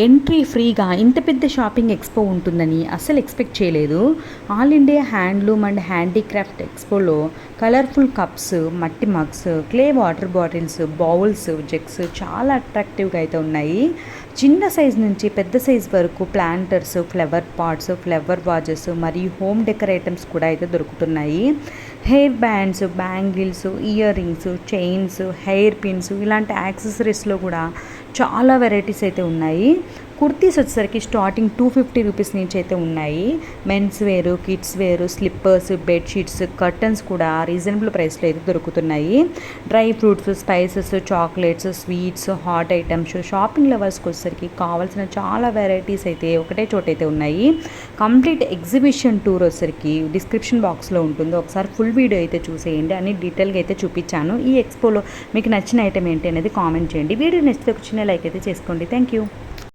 Entry ఫ్రీగా ఇంత పెద్ద షాపింగ్ ఎక్స్పో ఉంటుందని అస్సలు ఎక్స్పెక్ట్ చేయలేదు. All India handloom and handicraft ఎక్స్పోలో కలర్ఫుల్ కప్స్, మట్టి mugs, clay water bottles, bowls, jugs చాలా అట్రాక్టివ్గా అయితే ఉన్నాయి. చిన్న సైజ్ నుంచి పెద్ద సైజ్ వరకు planters, flower pots, flower vases మరియు హోమ్ డెకర్ ఐటమ్స్ కూడా అయితే దొరుకుతున్నాయి. Hair bands, bangles, earrings, chains, hair pins ఇలాంటి యాక్సెసరీస్లో కూడా చాలా వెరైటీస్ అయితే ఉన్నాయి. కుర్తీస్ వచ్చేసరికి స్టార్టింగ్ 250 రూపీస్ నుంచి అయితే ఉన్నాయి. మెన్స్ వేరు, కిడ్స్ వేరు, స్లిప్పర్స్, బెడ్షీట్స్, కర్టన్స్ కూడా రీజనబుల్ ప్రైస్లో అయితే దొరుకుతున్నాయి. Dry fruits, spices, chocolates, sweets, hot items, shopping లవర్స్కి వచ్చేసరికి కావాల్సిన చాలా వెరైటీస్ అయితే ఒకటే చోటైతే ఉన్నాయి. కంప్లీట్ ఎగ్జిబిషన్ టూర్ వచ్చేసరికి డిస్క్రిప్షన్ బాక్స్లో ఉంటుంది. ఒకసారి ఫుల్ వీడియో అయితే చూసేయండి. అన్ని డీటెయిల్గా అయితే చూపించాను. ఈ ఎక్స్పోలో మీకు నచ్చిన ఐటమ్ ఏంటి అనేది కామెంట్ చేయండి. వీడియో నచ్చితే ఒక చిన్న లైక్ అయితే చేసుకోండి. Thank you.